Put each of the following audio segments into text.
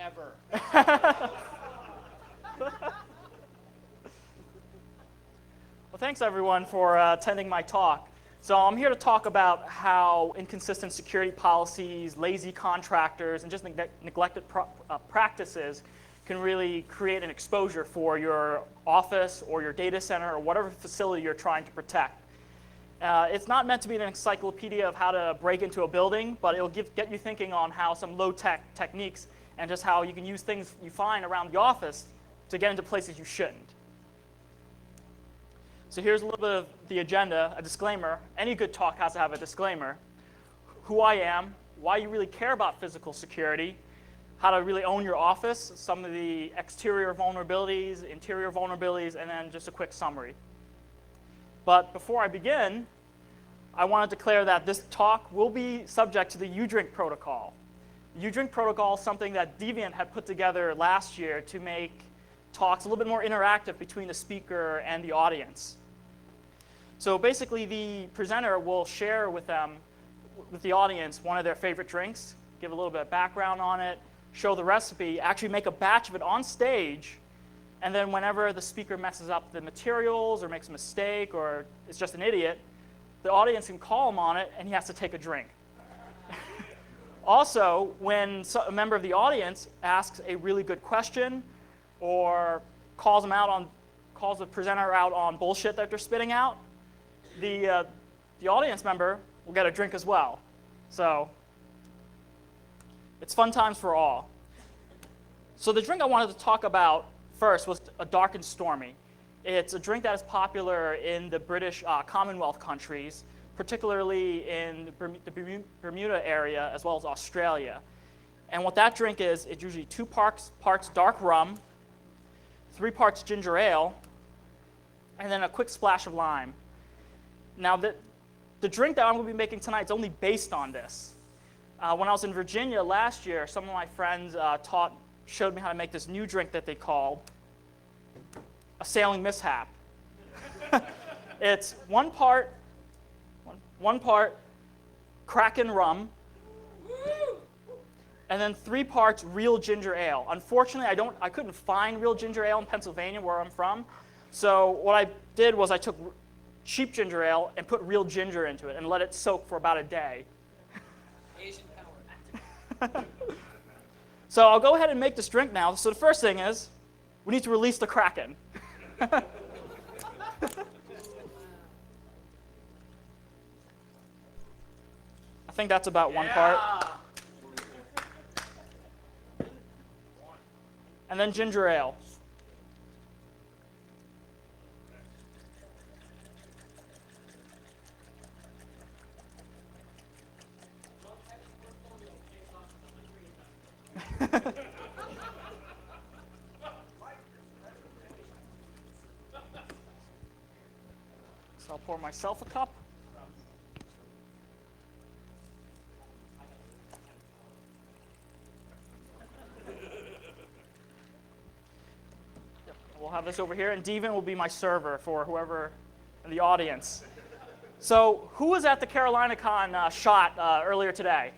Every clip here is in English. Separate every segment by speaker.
Speaker 1: Ever.
Speaker 2: Well, thanks everyone for attending my talk. So I'm here to talk about how inconsistent security policies, lazy contractors, and just neglected practices can really create an exposure for your office or your data center or whatever facility you're trying to protect. It's not meant to be an encyclopedia of how to break into a building, but it'll get you thinking on how some low-tech techniques and just how you can use things you find around the office to get into places you shouldn't. So here's a little bit of the agenda, a disclaimer. Any good talk has to have a disclaimer. Who I am, why you really care about physical security, how to really own your office, some of the exterior vulnerabilities, interior vulnerabilities, and then just a quick summary. But before I begin, I want to declare that this talk will be subject to the UDrink protocol. The UDrink protocol is something that Deviant had put together last year to make talks a little bit more interactive between the speaker and the audience. So basically, the presenter will share with the audience, one of their favorite drinks, give a little bit of background on it, show the recipe, actually make a batch of it on stage, and then whenever the speaker messes up the materials or makes a mistake or is just an idiot, the audience can call him on it, and he has to take a drink. Also, when a member of the audience asks a really good question or calls the presenter out on bullshit that they're spitting out, the audience member will get a drink as well. So it's fun times for all. So the drink I wanted to talk about first was a Dark and Stormy. It's a drink that is popular in the British Commonwealth countries, particularly in the Bermuda area as well as Australia. And what that drink is, it's usually 2 parts dark rum, 3 parts ginger ale, and then a quick splash of lime. Now, the drink that I'm going to be making tonight is only based on this. When I was in Virginia last year, some of my friends showed me how to make this new drink that they called a sailing mishap. It's one part Kraken rum, and then 3 parts real ginger ale. Unfortunately, I couldn't find real ginger ale in Pennsylvania, where I'm from. So what I did was I took cheap ginger ale and put real ginger into it and let it soak for about a day.
Speaker 1: Asian power.
Speaker 2: So I'll go ahead and make this drink now. So the first thing is, we need to release the Kraken. I think that's about 1 part. And then ginger ale. So I'll pour myself a cup. We'll have this over here, and Deviant will be my server for whoever in the audience. So who was at the CarolinaCon shot earlier today?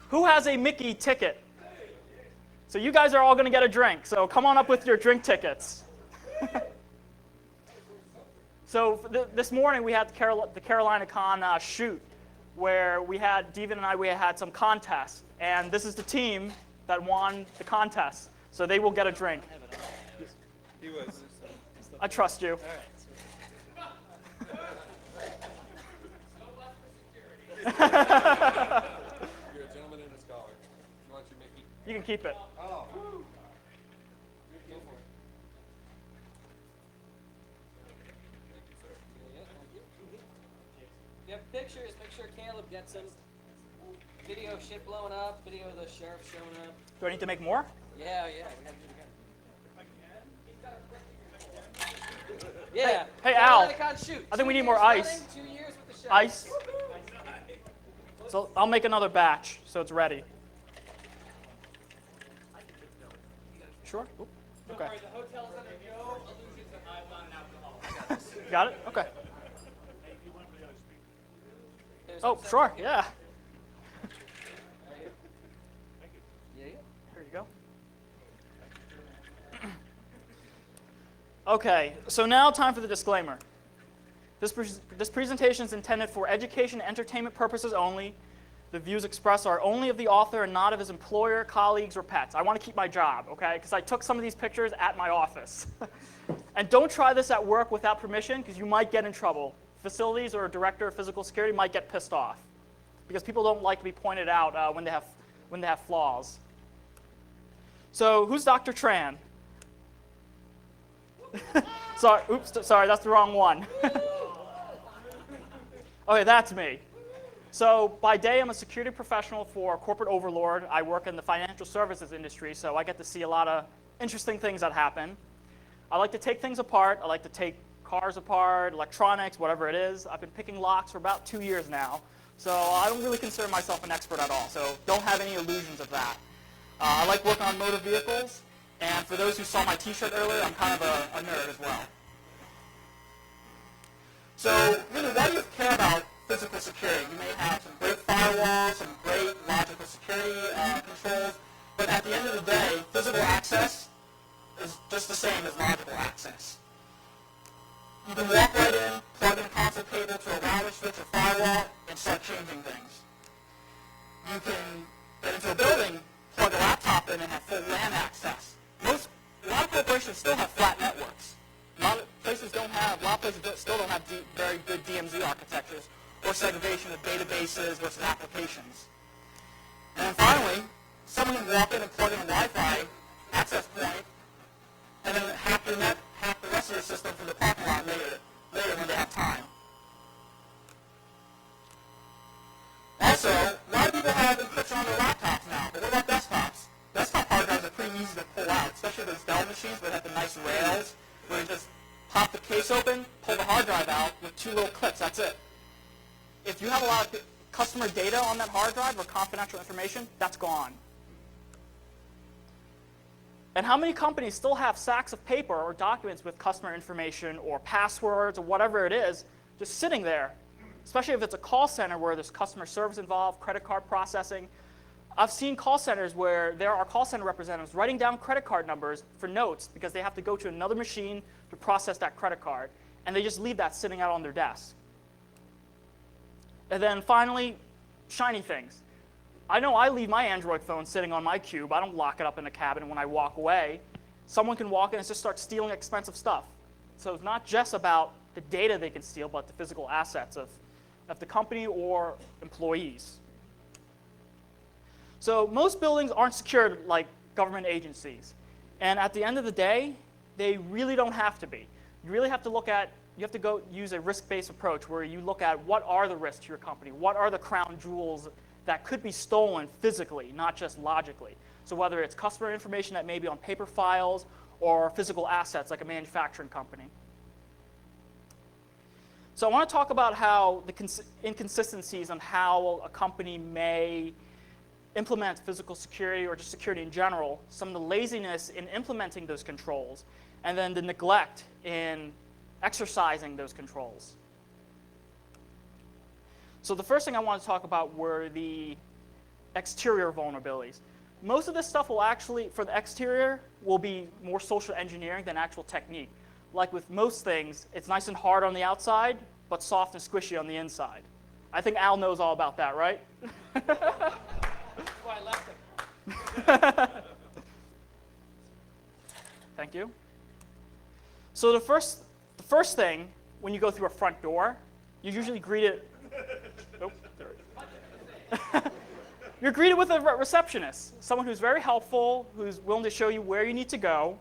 Speaker 2: Who has a Mickey ticket? So you guys are all going to get a drink, so come on up with your drink tickets. So this morning we had the CarolinaCon shoot, where Deviant and I had some contests, and this is the team that won the contest. So they will get a drink.
Speaker 3: He was.
Speaker 2: I trust you.
Speaker 1: All right.
Speaker 3: You're a gentleman and a scholar. You want your Mickey?
Speaker 2: You can keep it.
Speaker 3: Oh. Go for it. Thank you, sir.
Speaker 1: If you have pictures, make sure Caleb gets them. Video of shit blowing up, video of the sheriff showing up.
Speaker 2: Do I need to make more?
Speaker 1: Yeah, we have to do it again. Yeah.
Speaker 2: Hey, Al.
Speaker 1: CarolinaCon shoot.
Speaker 2: I think we
Speaker 1: 2
Speaker 2: need more
Speaker 1: years
Speaker 2: ice.
Speaker 1: running, 2 years with the sheriff.
Speaker 2: Ice. So I'll make another batch, so it's ready. Sure? Oop. Okay.
Speaker 4: The hotel's under no illusions that I'm not an alcoholic.
Speaker 2: Got it? Okay.
Speaker 1: There's
Speaker 2: Oh,
Speaker 1: some
Speaker 2: sure.
Speaker 1: second-
Speaker 2: Yeah.
Speaker 1: Yeah.
Speaker 2: Here you go. Okay, so now time for the disclaimer. This presentation is intended for education and entertainment purposes only. The views expressed are only of the author and not of his employer, colleagues, or pets. I want to keep my job, okay? Because I took some of these pictures at my office. And don't try this at work without permission, because you might get in trouble. Facilities or a director of physical security might get pissed off, because people don't like to be pointed out when they have flaws. So who's Dr. Tran? Sorry, that's the wrong one. Okay, that's me. So by day, I'm a security professional for a corporate overlord. I work in the financial services industry, so I get to see a lot of interesting things that happen. I like to take things apart. I like to take cars apart, electronics, whatever it is. I've been picking locks for about 2 years now, so I don't really consider myself an expert at all, so don't have any illusions of that. I like working on motor vehicles, and for those who saw my t-shirt earlier, I'm kind of a nerd as well. So really, why do you care about physical security? You may have some great firewalls, some great logical security controls, but at the end of the day, physical access is just the same as logical access. You can walk right in, plug in a console cable to a router switch or firewall, and start changing things. You can get into a building, plug a laptop in, and have full LAN access. A lot of corporations still have flat networks. A lot of places still don't have very good DMZ architectures or segregation of databases versus applications. And then finally, someone can walk in and plug in a Wi-Fi access point, and then hack the rest of your system from the parking lot later when they have time. Also, a lot of people have encryption on their laptops now, but what about desktops? Desktop hard drives are pretty easy to pull out, especially those Dell machines that have the nice rails, where you just pop the case open, pull the hard drive out with 2 little clips, that's it. If you have a lot of customer data on that hard drive or confidential information, that's gone. And how many companies still have sacks of paper or documents with customer information or passwords or whatever it is just sitting there, especially if it's a call center where there's customer service involved, credit card processing. I've seen call centers where there are call center representatives writing down credit card numbers for notes because they have to go to another machine to process that credit card, and they just leave that sitting out on their desk. And then finally, shiny things. I know I leave my Android phone sitting on my cube. I don't lock it up in the cabinet when I walk away. Someone can walk in and just start stealing expensive stuff. So it's not just about the data they can steal, but the physical assets of the company or employees. So most buildings aren't secured like government agencies. And at the end of the day, they really don't have to be. You really have to go use a risk-based approach where you look at what are the risks to your company, what are the crown jewels that could be stolen physically, not just logically. So whether it's customer information that may be on paper files or physical assets like a manufacturing company. So I want to talk about how the inconsistencies on how a company may implement physical security or just security in general, some of the laziness in implementing those controls, and then the neglect in exercising those controls. So the first thing I want to talk about were the exterior vulnerabilities. Most of this stuff will actually, for the exterior, will be more social engineering than actual technique. Like with most things, it's nice and hard on the outside, but soft and squishy on the inside. I think Al knows all about that, right?
Speaker 1: That's why I left him.
Speaker 2: Thank you. So the first thing, when you go through a front door, you usually greet it. Oh, there. You're greeted with a receptionist, someone who's very helpful, who's willing to show you where you need to go.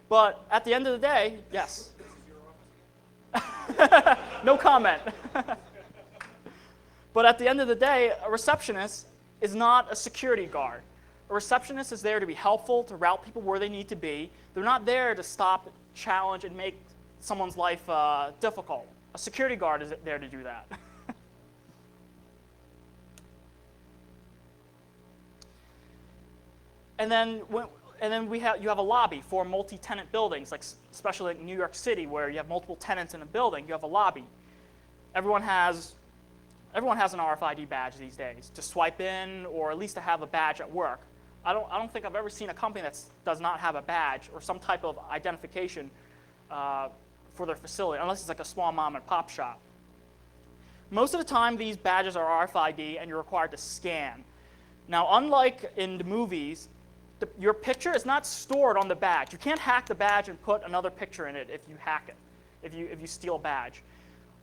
Speaker 2: But at the end of the day, yes. No comment. But at the end of the day, a receptionist is not a security guard. A receptionist is there to be helpful, to route people where they need to be. They're not there to stop, challenge, and make someone's life difficult. A security guard is there to do that. And then you have a lobby for multi-tenant buildings, like especially in New York City, where you have multiple tenants in a building. You have a lobby. Everyone has an RFID badge these days to swipe in, or at least to have a badge at work. I don't think I've ever seen a company that does not have a badge or some type of identification for their facility, unless it's like a small mom and pop shop. Most of the time, these badges are RFID, and you're required to scan. Now, unlike in the movies, your picture is not stored on the badge. You can't hack the badge and put another picture in it if you hack it, if you steal a badge.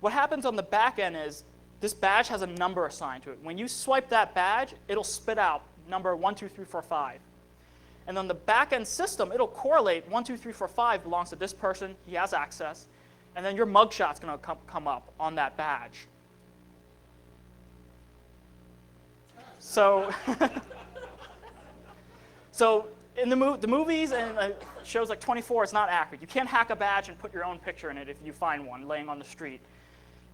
Speaker 2: What happens on the back end is this badge has a number assigned to it. When you swipe that badge, it'll spit out number 1, 2, 3, 4, 5. And then the back end system, it'll correlate 1, 2, 3, 4, 5 belongs to this person, he has access, and then your mugshot's going to come up on that badge. So, so in the movies and shows like 24, it's not accurate. You can't hack a badge and put your own picture in it if you find one laying on the street.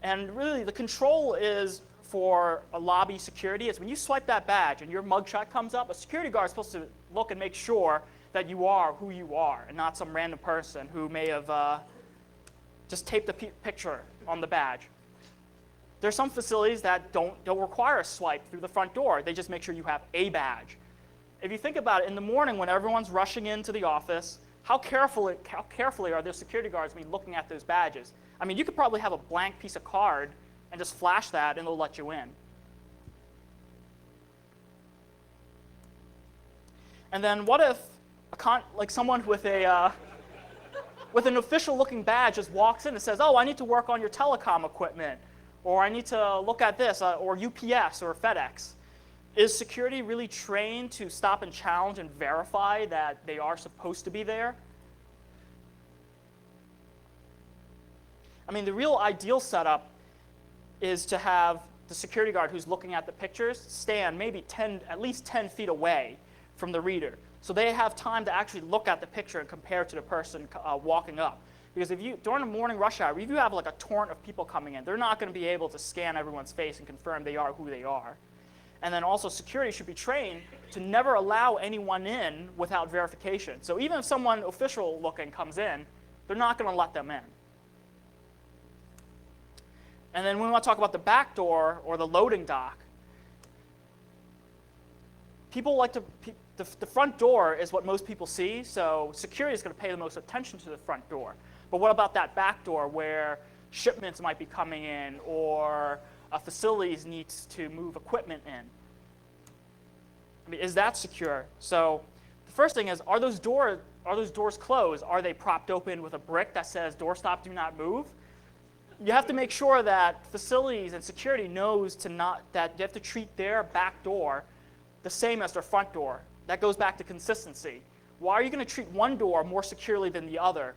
Speaker 2: And really, the control is for a lobby security is when you swipe that badge and your mugshot comes up, a security guard is supposed to look and make sure that you are who you are and not some random person who may have just taped a picture on the badge. There's some facilities that don't require a swipe through the front door. They just make sure you have a badge. If you think about it, in the morning when everyone's rushing into the office, how carefully are those security guards going to be looking at those badges? I mean, you could probably have a blank piece of card and just flash that, and it'll let you in. And then what if like someone with a with an official-looking badge just walks in and says, "Oh, I need to work on your telecom equipment," or "I need to look at this," or UPS or FedEx. Is security really trained to stop and challenge and verify that they are supposed to be there? I mean, the real ideal setup is to have the security guard who's looking at the pictures stand maybe at least 10 feet away from the reader. So they have time to actually look at the picture and compare it to the person walking up. Because during the morning rush hour, if you have like a torrent of people coming in, they're not going to be able to scan everyone's face and confirm they are who they are. And then also security should be trained to never allow anyone in without verification. So even if someone official looking comes in, they're not going to let them in. And then when we want to talk about the back door or the loading dock, people like the front door is what most people see, so security is going to pay the most attention to the front door. But what about that back door where shipments might be coming in or facilities needs to move equipment in? I mean, is that secure? So the first thing is, are those doors closed? Are they propped open with a brick that says "Door stop, do not move"? You have to make sure that facilities and security knows that you have to treat their back door the same as their front door. That goes back to consistency. Why are you going to treat one door more securely than the other?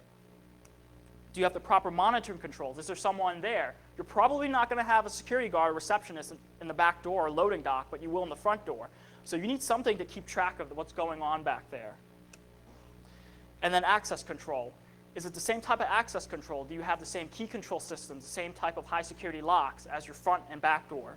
Speaker 2: Do you have the proper monitoring controls? Is there someone there? You're probably not going to have a security guard or receptionist in the back door or loading dock, but you will in the front door. So you need something to keep track of what's going on back there. And then access control. Is it the same type of access control? Do you have the same key control systems, the same type of high security locks as your front and back door?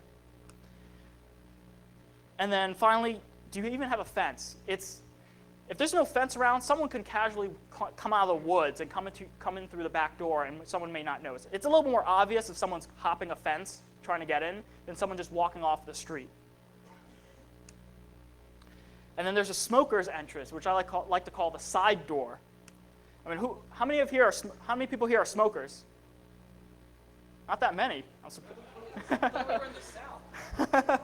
Speaker 2: And then finally, do you even have a fence? If there's no fence around, someone can casually come out of the woods and come in through the back door, and someone may not notice. It's a little more obvious if someone's hopping a fence trying to get in than someone just walking off the street. And then there's a smoker's entrance, which I like to call the side door. I mean, how many people here are smokers? Not that many.
Speaker 1: I thought we were in the South.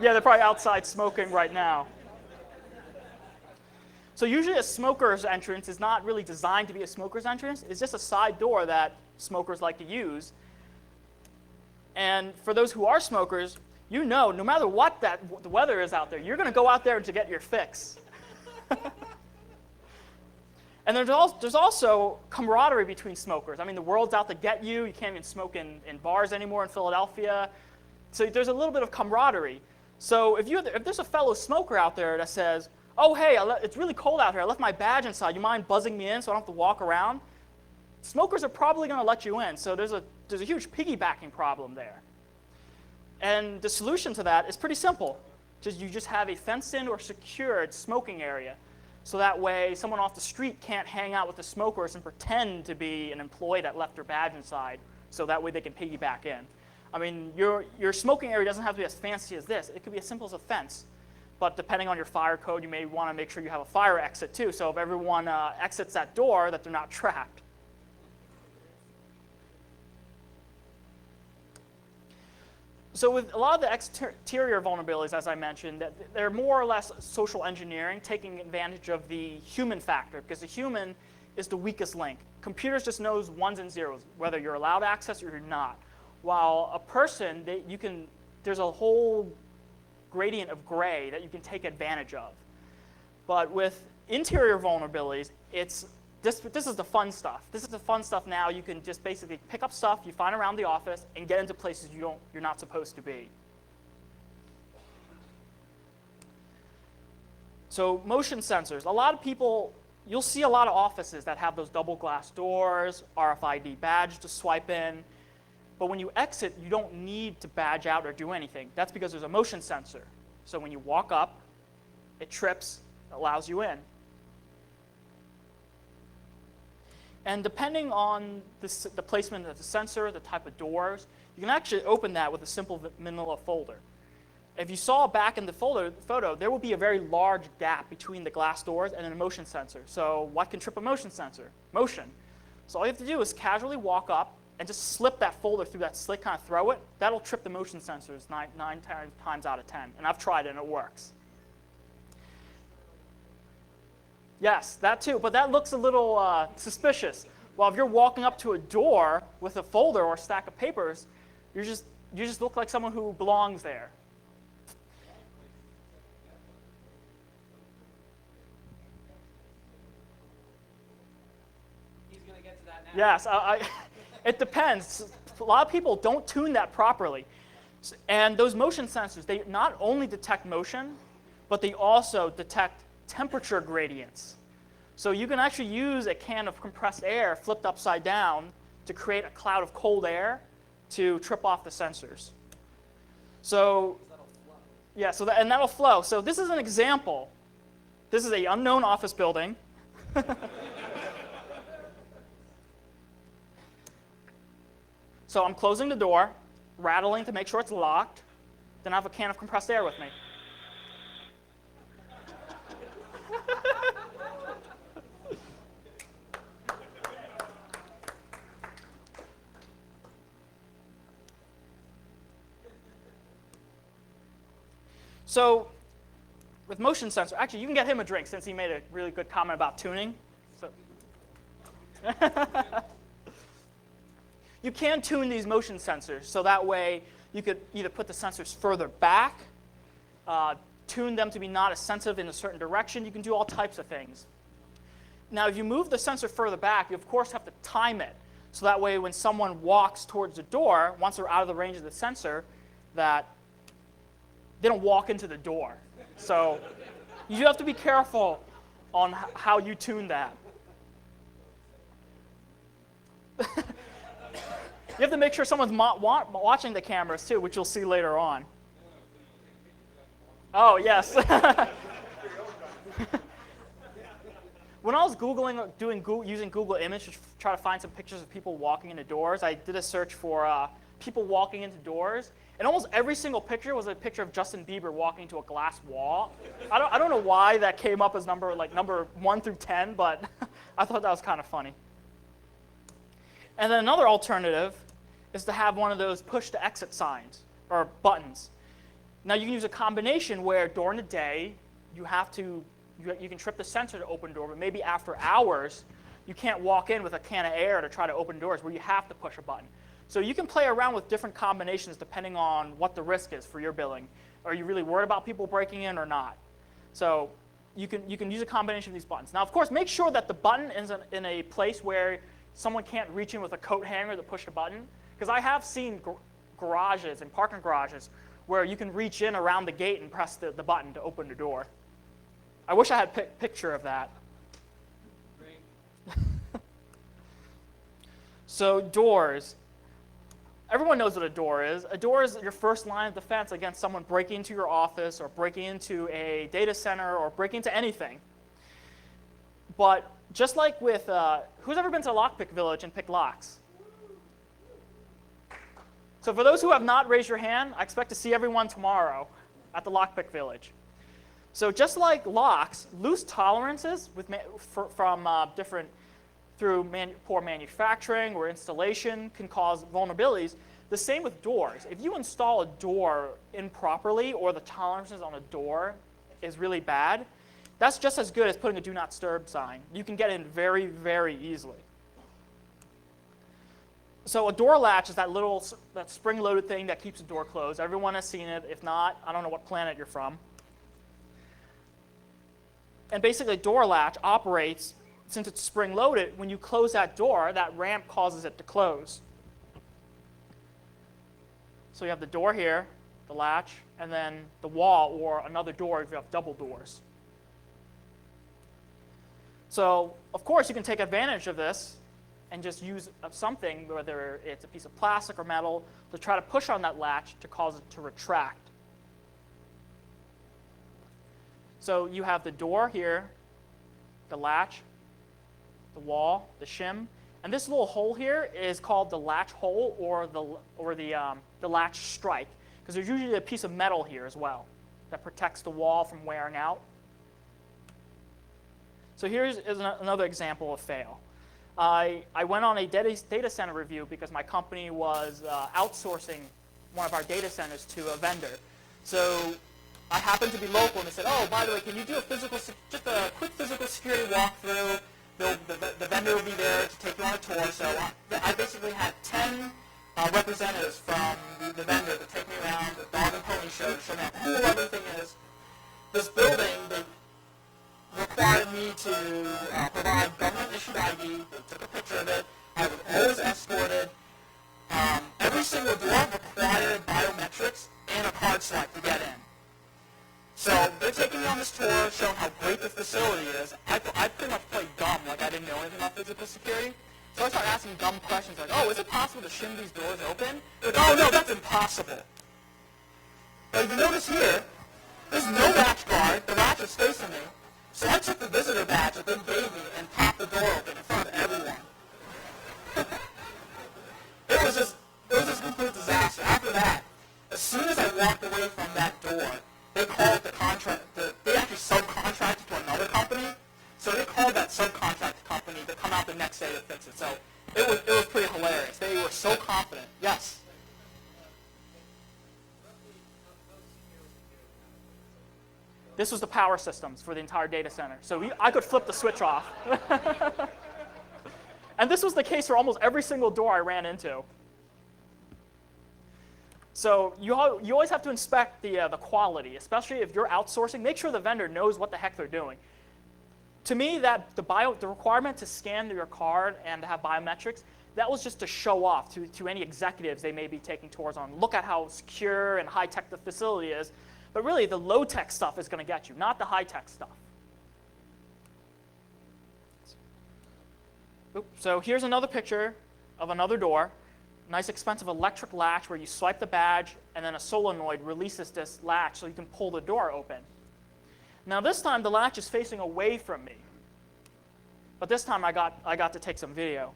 Speaker 2: Yeah, they're probably outside smoking right now. So usually a smoker's entrance is not really designed to be a smoker's entrance. It's just a side door that smokers like to use. And for those who are smokers, you know, no matter what the weather is out there, you're going to go out there to get your fix. And there's also camaraderie between smokers. I mean, the world's out to get you. You can't even smoke in bars anymore in Philadelphia. So there's a little bit of camaraderie. So if there's a fellow smoker out there that says, "Oh, hey, it's really cold out here. I left my badge inside. You mind buzzing me in so I don't have to walk around?" Smokers are probably going to let you in. So there's a huge piggybacking problem there. And the solution to that is pretty simple. You just have a fenced-in or secured smoking area. So that way, someone off the street can't hang out with the smokers and pretend to be an employee that left their badge inside, so that way they can piggyback in. I mean, your smoking area doesn't have to be as fancy as this. It could be as simple as a fence. but depending on your fire code, you may want to make sure you have a fire exit too. So if everyone exits that door, that they're not trapped. So with a lot of the exterior vulnerabilities, as I mentioned, they're more or less social engineering, taking advantage of the human factor, because the human is the weakest link. Computers just knows ones and zeros, whether you're allowed access or you're not. While a person, there's a whole gradient of gray that you can take advantage of. But with interior vulnerabilities, this is the fun stuff. This is the fun stuff now. You can just basically pick up stuff you find around the office and get into places you're not supposed to be. So motion sensors. A lot of people, you'll see a lot of offices that have those double glass doors, RFID badge to swipe in. But when you exit, you don't need to badge out or do anything. That's because there's a motion sensor. So when you walk up, it trips, allows you in. And depending on the placement of the sensor, the type of doors, you can actually open that with a simple manila folder. If you saw back in the photo, there will be a very large gap between the glass doors and a motion sensor. So what can trip a motion sensor? Motion. So all you have to do is casually walk up and just slip that folder through that slit, kind of throw it. That'll trip the motion sensors nine times out of 10. And I've tried it and it works. Yes, that too, but that looks a little suspicious. Well, if you're walking up to a door with a folder or a stack of papers, you just look like someone who belongs there.
Speaker 1: He's going to get to that now.
Speaker 2: Yes, it depends. A lot of people don't tune that properly. And those motion sensors, they not only detect motion, but they also detect temperature gradients. So you can actually use a can of compressed air flipped upside down to create a cloud of cold air to trip off the sensors. So yeah, and that'll flow. So this is an example. This is an unknown office building. So I'm closing the door, rattling to make sure it's locked. Then I have a can of compressed air with me. So with motion sensor, actually, you can get him a drink since he made a really good comment about tuning. So you can tune these motion sensors, so that way you could either put the sensors further back, tune them to be not as sensitive in a certain direction. You can do all types of things. Now, if you move the sensor further back, you of course have to time it, so that way when someone walks towards the door, once they're out of the range of the sensor, that they don't walk into the door. So you have to be careful on how you tune that. You have to make sure someone's watching the cameras too, which you'll see later on. Oh, yes. When I was using Google Image to try to find some pictures of people walking into doors, I did a search for people walking into doors. And almost every single picture was a picture of Justin Bieber walking to a glass wall. I don't know why that came up as number 1 through 10, but I thought that was kind of funny. And then another alternative is to have one of those push-to-exit signs or buttons. Now you can use a combination where during the day you can trip the sensor to open the door, but maybe after hours you can't walk in with a can of air to try to open doors where you have to push a button. So you can play around with different combinations depending on what the risk is for your building. Are you really worried about people breaking in or not? So you can use a combination of these buttons. Now, of course, make sure that the button is in a place where someone can't reach in with a coat hanger to push the button. Because I have seen garages and parking garages where you can reach in around the gate and press the button to open the door. I wish I had a picture of that.
Speaker 1: Great.
Speaker 2: So doors. Everyone knows what a door is. A door is your first line of defense against someone breaking into your office or breaking into a data center or breaking into anything. But just like with, who's ever been to Lockpick Village and picked locks? So for those who have not raised your hand, I expect to see everyone tomorrow at the Lockpick Village. So just like locks, loose tolerances through poor manufacturing or installation can cause vulnerabilities. The same with doors. If you install a door improperly or the tolerances on a door is really bad, that's just as good as putting a do not disturb sign. You can get in very, very easily. So a door latch is that spring-loaded thing that keeps the door closed. Everyone has seen it. If not, I don't know what planet you're from. And basically, a door latch operates, since it's spring-loaded, when you close that door, that ramp causes it to close. So you have the door here, the latch, and then the wall or another door if you have double doors. So, of course, you can take advantage of this and just use something, whether it's a piece of plastic or metal, to try to push on that latch to cause it to retract. So you have the door here, the latch, the wall, the shim, and this little hole here is called the latch hole or the latch strike, because there's usually a piece of metal here as well that protects the wall from wearing out. So here's another example of fail. I went on a data center review because my company was outsourcing one of our data centers to a vendor. So I happened to be local, and they said, "Oh, by the way, can you do just a quick physical security walkthrough? The vendor will be there to take you on a tour." So I basically had 10 representatives from the vendor to take me around the dog and pony show to show me how cool everything is. This building, they required me to provide government-issued ID. They took a picture of it. I was always escorted. Every single door required biometrics and a card swipe to get in. So they're taking me on this tour, showing how great the facility is. I pretty much played dumb, like I didn't know anything about physical security. So I started asking dumb questions like, "Oh, is it possible to shim these doors open?" They're like, "Oh, no, that's impossible." But if you notice here, there's no latch guard. The latch is facing me. So I took the visitor badge that they gave me and popped the door open in front of everyone. It was just a complete disaster. After that, as soon as I walked away from that door, they called the contract. They actually subcontracted to another company, so they called that subcontract company to come out the next day to fix it. So it was pretty hilarious. They were so confident. Yes. This was the power systems for the entire data center. So I could flip the switch off. And this was the case for almost every single door I ran into. So you always have to inspect the quality, especially if you're outsourcing. Make sure the vendor knows what the heck they're doing. To me, the requirement to scan your card and to have biometrics, that was just to show off to any executives they may be taking tours on. Look at how secure and high-tech the facility is. But really, the low-tech stuff is going to get you, not the high-tech stuff. So here's another picture of another door. Nice expensive electric latch where you swipe the badge and then a solenoid releases this latch so you can pull the door open. Now this time the latch is facing away from me. But this time I got to take some video.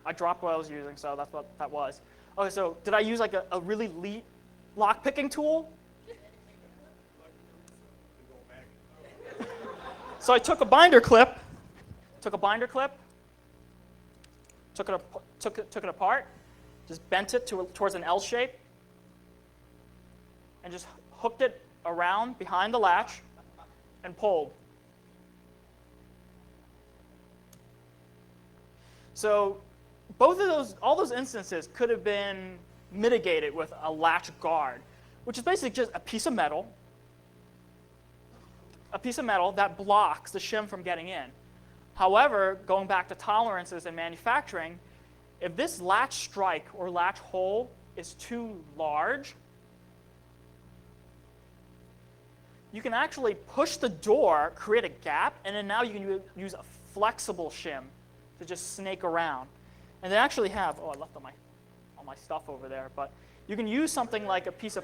Speaker 2: I dropped what I was using, so that's what that was. Okay, so did I use like a really neat lock-picking tool? So I took a binder clip, took it apart, just bent it towards an L shape, and just hooked it around behind the latch and pulled. So all those instances could have been mitigated with a latch guard, which is basically just a piece of metal that blocks the shim from getting in. However, going back to tolerances in manufacturing, if this latch strike or latch hole is too large, you can actually push the door, create a gap, and then now you can use a flexible shim to just snake around. And they actually have, I left all my stuff over there, but you can use something like a piece of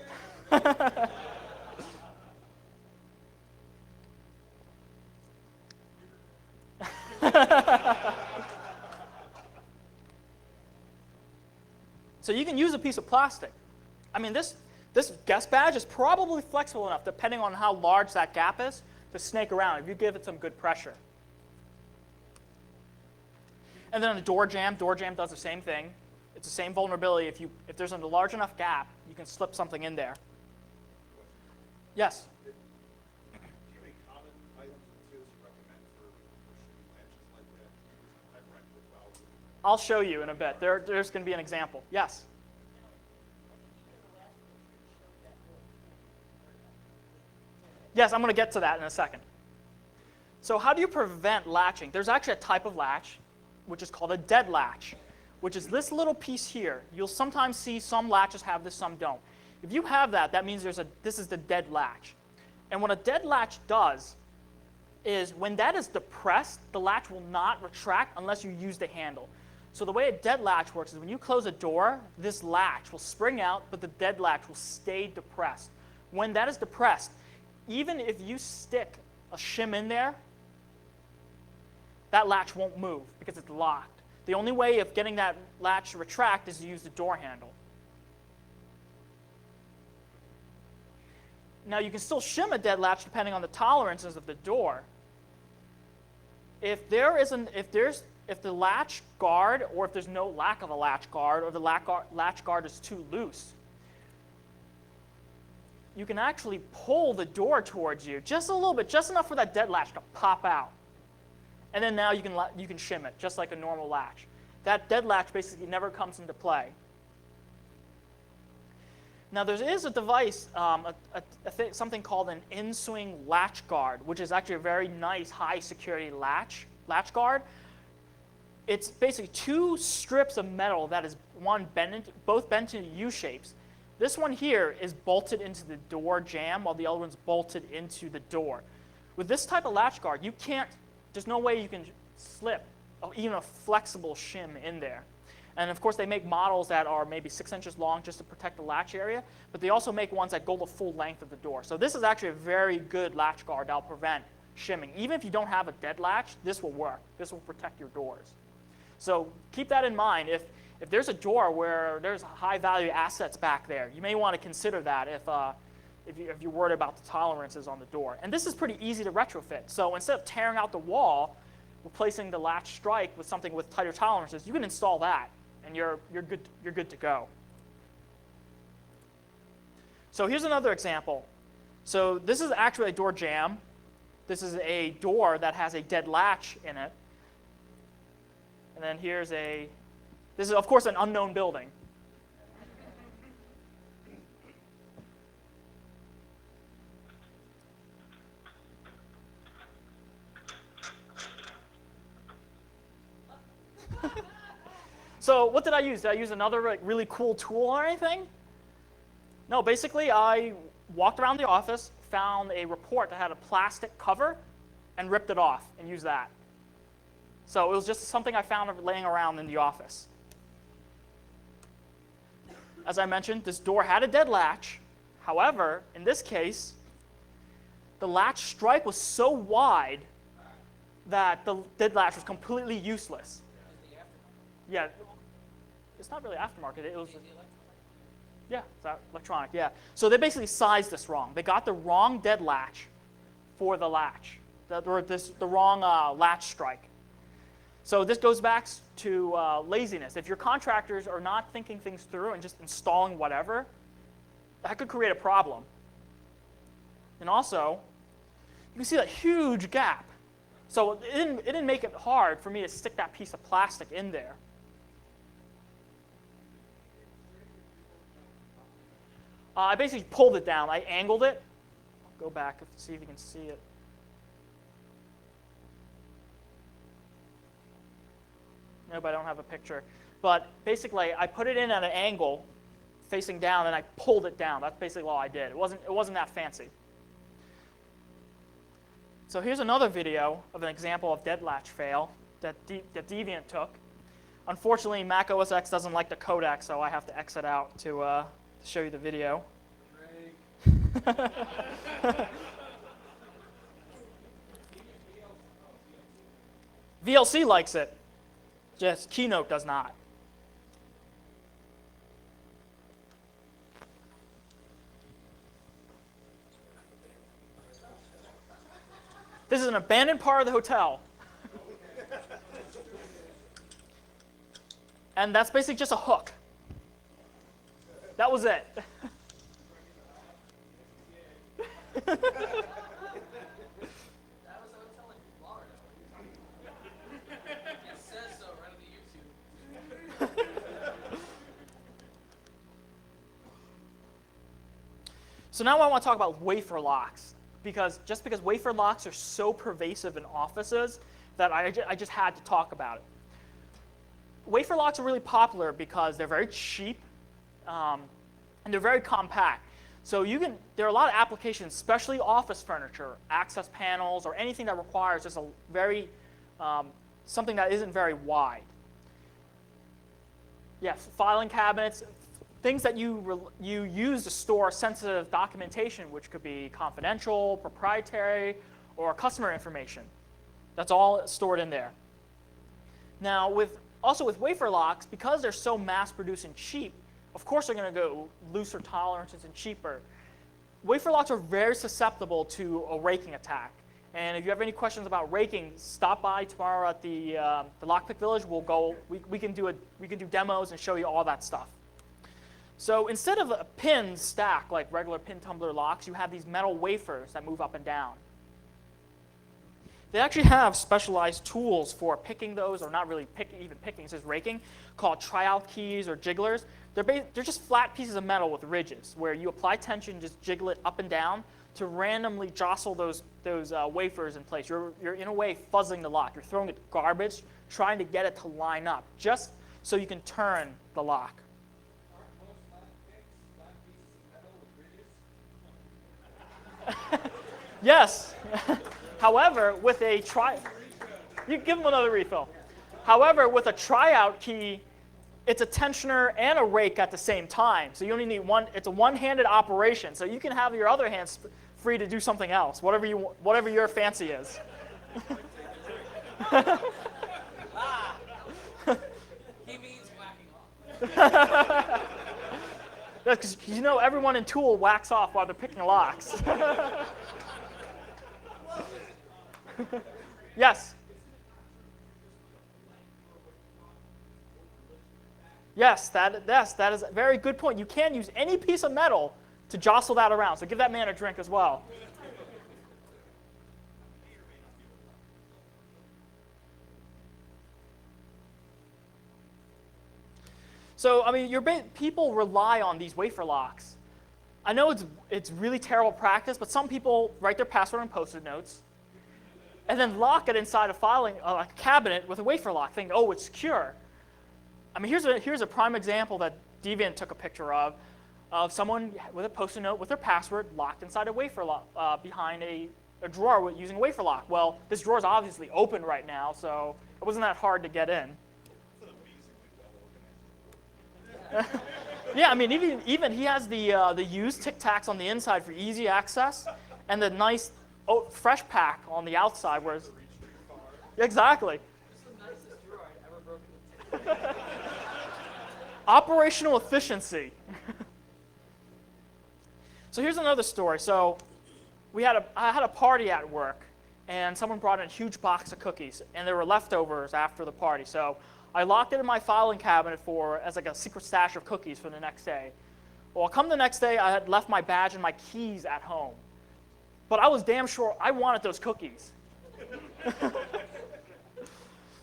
Speaker 2: So you can use a piece of plastic. I mean, this guest badge is probably flexible enough, depending on how large that gap is, to snake around if you give it some good pressure. And then on the door jam does the same thing. It's the same vulnerability. If there's a large enough gap, you can slip something in there. Yes?
Speaker 3: Do you have any common items and tools you recommend for shooting latches like that? I've rented valves.
Speaker 2: I'll show you in a bit. There's going to be an example. Yes? Yes, I'm going to get to that in a second. So how do you prevent latching? There's actually a type of latch, which is called a dead latch, which is this little piece here. You'll sometimes see some latches have this, some don't. If you have that, that means this is the dead latch. And what a dead latch does is when that is depressed, the latch will not retract unless you use the handle. So the way a dead latch works is when you close a door, this latch will spring out, but the dead latch will stay depressed. When that is depressed, even if you stick a shim in there, that latch won't move because it's locked. The only way of getting that latch to retract is to use the door handle. Now you can still shim a dead latch depending on the tolerances of the door. If the latch guard, or if there's no lack of a latch guard, or the latch guard is too loose, you can actually pull the door towards you just a little bit, just enough for that dead latch to pop out. And then now you can shim it, just like a normal latch. That dead latch basically never comes into play. Now there is a device, something called an in-swing latch guard, which is actually a very nice high security latch guard. It's basically two strips of metal that is both bent into U-shapes. This one here is bolted into the door jamb, while the other one's bolted into the door. With this type of latch guard, there's no way you can slip even a flexible shim in there. And of course, they make models that are maybe 6 inches long just to protect the latch area, but they also make ones that go the full length of the door. So this is actually a very good latch guard that will prevent shimming. Even if you don't have a dead latch, this will work. This will protect your doors. So keep that in mind. If there's a door where there's high-value assets back there, you may want to consider that if you're worried about the tolerances on the door. And this is pretty easy to retrofit. So instead of tearing out the wall, replacing the latch strike with something with tighter tolerances, you can install that, and you're good to go. So here's another example. So this is actually a door jamb. This is a door that has a dead latch in it. And then this is, of course, an unknown building. So what did I use? Did I use another really cool tool or anything? No, basically I walked around the office, found a report that had a plastic cover, and ripped it off and used that. So it was just something I found laying around in the office. As I mentioned, this door had a dead latch. However, in this case, the latch strike was so wide that the dead latch was completely useless. Yeah, it's not really aftermarket. It was, yeah, it's electronic. Yeah. So they basically sized this wrong. They got the wrong dead latch for the latch, the wrong latch strike. So this goes back to laziness. If your contractors are not thinking things through and just installing whatever, that could create a problem. And also, you can see that huge gap. So it didn't make it hard for me to stick that piece of plastic in there. I basically pulled it down. I angled it. I'll go back and see if you can see it. Nope, I don't have a picture. But basically, I put it in at an angle, facing down, and I pulled it down. That's basically all I did. It wasn't that fancy. So here's another video of an example of dead latch fail that Deviant took. Unfortunately, Mac OS X doesn't like the codec, so I have to exit out to show you the video. VLC likes it. Just Keynote does not. This is an abandoned part of the hotel. And that's basically just a hook. That was it.
Speaker 1: That was a hotel in Florida. It says so right on the YouTube.
Speaker 2: So now I want to talk about wafer locks, because wafer locks are so pervasive in offices that I just had to talk about it. Wafer locks are really popular because they're very cheap and they're very compact. So there are a lot of applications, especially office furniture, access panels, or anything that requires just a very something that isn't very wide. Yeah, filing cabinets, things that you use to store sensitive documentation, which could be confidential, proprietary, or customer information. That's all stored in there. Now, also with wafer locks, because they're so mass-produced and cheap, of course they're going to go looser tolerances and cheaper. Wafer locks are very susceptible to a raking attack. And if you have any questions about raking, stop by tomorrow at the Lockpick Village. We can do demos and show you all that stuff. So instead of a pin stack like regular pin tumbler locks, you have these metal wafers that move up and down. They actually have specialized tools for picking those, or not really even picking, it's just raking, called tryout keys or jigglers. They're just flat pieces of metal with ridges where you apply tension, just jiggle it up and down to randomly jostle those wafers in place. You're in a way fuzzing the lock. You're throwing it garbage, trying to get it to line up, just so you can turn the lock. Yes. However, with a you give them another refill. However, with a tryout key, it's a tensioner and a rake at the same time. So you only need one. It's a one-handed operation. So you can have your other hands free to do something else, whatever your fancy is.
Speaker 1: He means whacking off.
Speaker 2: Because everyone in Tool whacks off while they're picking locks. Yes. Yes, that is a very good point. You can use any piece of metal to jostle that around. So give that man a drink as well. So, I mean, people rely on these wafer locks. I know it's really terrible practice, but some people write their password on Post-it notes and then lock it inside a cabinet with a wafer lock, thinking, oh, it's secure. I mean, here's a prime example that Deviant took a picture of someone with a Post-it note with their password locked inside a wafer lock behind a drawer using a wafer lock. Well, this drawer is obviously open right now, so it wasn't that hard to get in. Yeah, I mean, even he has the used Tic Tacs on the inside for easy access, and the nice fresh pack on the outside. Whereas, exactly.
Speaker 1: This is the nicest drawer I've ever broken into.
Speaker 2: Operational efficiency. So here's another story. So I had a party at work, and someone brought in a huge box of cookies, and there were leftovers after the party. So I locked it in my filing cabinet as like a secret stash of cookies for the next day. Well, come the next day, I had left my badge and my keys at home. But I was damn sure I wanted those cookies.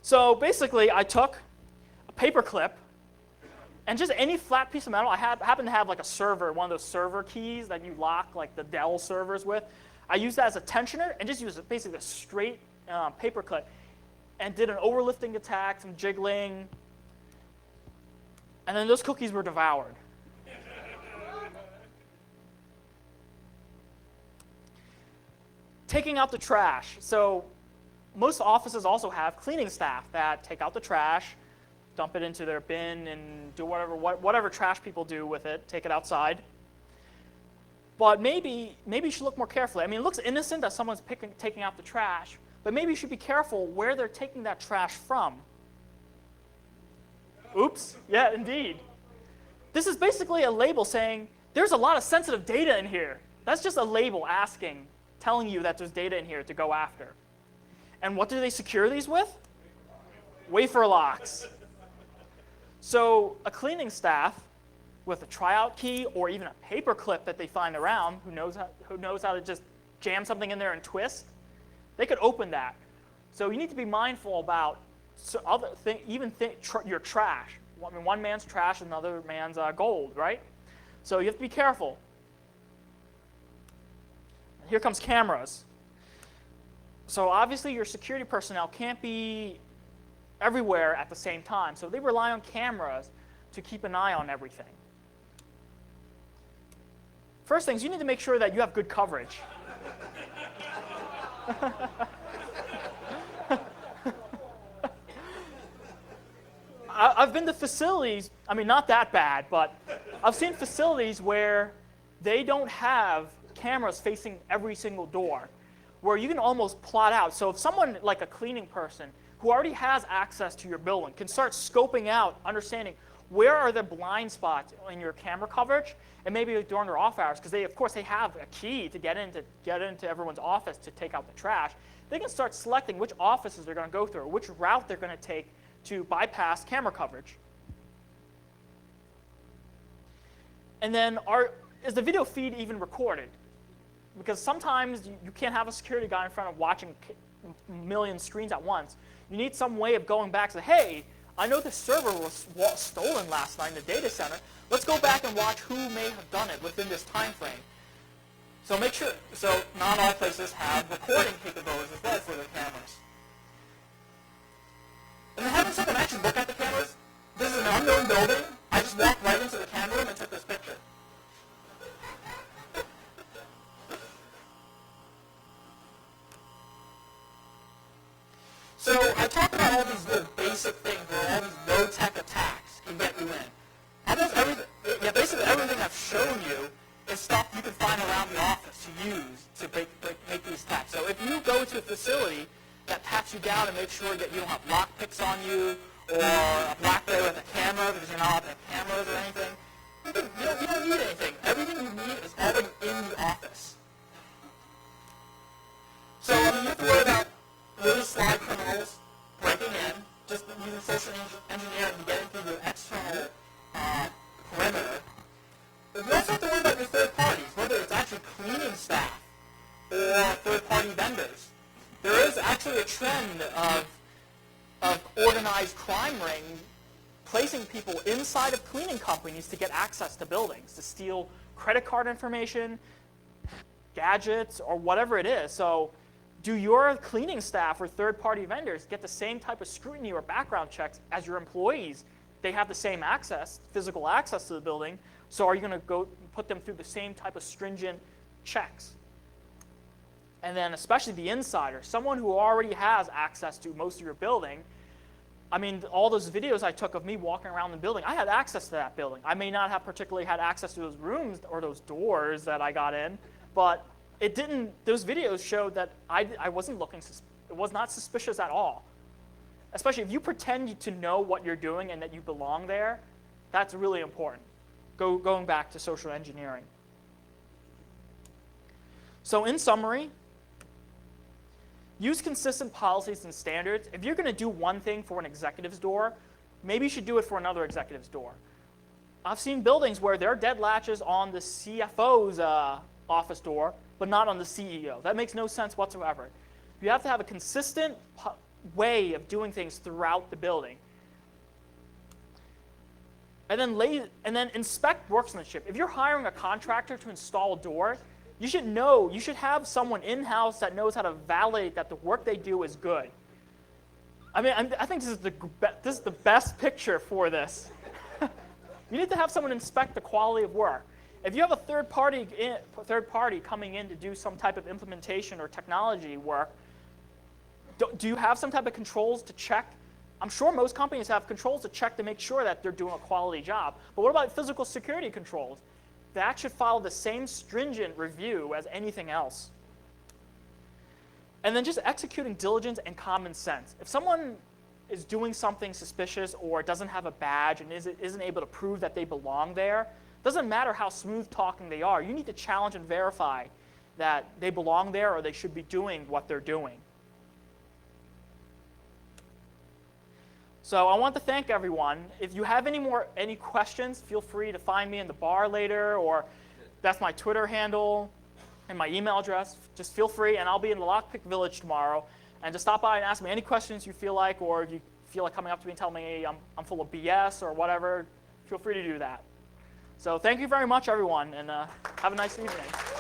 Speaker 2: So basically, I took a paper clip and just any flat piece of metal. I happened to have like a server, one of those server keys that you lock like the Dell servers with. I used that as a tensioner and just used basically a straight paper clip and did an overlifting attack, some jiggling, and then those cookies were devoured. Taking out the trash. So most offices also have cleaning staff that take out the trash, dump it into their bin, and do whatever trash people do with it, take it outside. But maybe you should look more carefully. I mean, it looks innocent that someone's taking out the trash, but maybe you should be careful where they're taking that trash from. Oops, yeah, indeed. This is basically a label saying, there's a lot of sensitive data in here. That's just a label asking telling you that there's data in here to go after. And what do they secure these with? Wafer locks. So a cleaning staff with a tryout key or even a paper clip that they find around, who knows how to just jam something in there and twist, they could open that. So you need to be mindful about your trash. I mean, one man's trash is another man's gold, right? So you have to be careful. Here comes cameras. So obviously your security personnel can't be everywhere at the same time. So they rely on cameras to keep an eye on everything. First things, you need to make sure that you have good coverage. I've been to facilities, I mean, not that bad, but I've seen facilities where they don't have cameras facing every single door, where you can almost plot out. So if someone like a cleaning person who already has access to your building can start scoping out, understanding where are the blind spots in your camera coverage, and maybe during their off hours, because of course they have a key to get into everyone's office to take out the trash. They can start selecting which offices they're going to go through, or which route they're going to take to bypass camera coverage. And then is the video feed even recorded? Because sometimes you can't have a security guy in front of watching a million screens at once. You need some way of going back and say, hey, I know the server was stolen last night in the data center. Let's go back and watch who may have done it within this time frame. So make sure, not all places have recording capabilities as well for their cameras. And then having someone actually look at the cameras, this is an unknown building. I just walked right into the camera room and took this picture. So I talked about all these little basic things where all these low-tech attacks can get you in. Basically everything I've shown you is stuff you can find around the office to use to make these attacks. So if you go to a facility that pats you down and makes sure that you don't have lockpicks on you, or a BlackBerry with a camera because you're not having cameras or anything, you don't need anything. Everything you need is already in the office. So you have to worry about really sly criminals breaking in, just using social engineering to get into your external perimeter. But you also have to worry about your third parties, whether it's actually cleaning staff or third-party vendors. There is actually a trend of organized crime ring placing people inside of cleaning companies to get access to buildings, to steal credit card information, gadgets, or whatever it is. So do your cleaning staff or third-party vendors get the same type of scrutiny or background checks as your employees? They have the same access, physical access to the building, so are you going to go put them through the same type of stringent checks? And then especially the insider, someone who already has access to most of your building. I mean, all those videos I took of me walking around the building, I had access to that building. I may not have particularly had access to those rooms or those doors that I got in, but those videos showed that I wasn't looking, it was not suspicious at all. Especially if you pretend to know what you're doing and that you belong there, that's really important. Going back to social engineering. So in summary, use consistent policies and standards. If you're going to do one thing for an executive's door, maybe you should do it for another executive's door. I've seen buildings where there are dead latches on the CFO's office door, but not on the CEO. That makes no sense whatsoever. You have to have a consistent way of doing things throughout the building. And then inspect workmanship. If you're hiring a contractor to install a door, you should have someone in-house that knows how to validate that the work they do is good. I mean, I think this is the best picture for this. You need to have someone inspect the quality of work. If you have a third party coming in to do some type of implementation or technology work, do you have some type of controls to check? I'm sure most companies have controls to check to make sure that they're doing a quality job. But what about physical security controls? That should follow the same stringent review as anything else. And then just executing diligence and common sense. If someone is doing something suspicious or doesn't have a badge and isn't able to prove that they belong there, doesn't matter how smooth talking they are. You need to challenge and verify that they belong there or they should be doing what they're doing. So I want to thank everyone. If you have any questions, feel free to find me in the bar later, or that's my Twitter handle and my email address. Just feel free, and I'll be in the Lockpick Village tomorrow. And just stop by and ask me any questions you feel like, or if you feel like coming up to me and telling me I'm full of BS or whatever, feel free to do that. So thank you very much, everyone, and have a nice evening.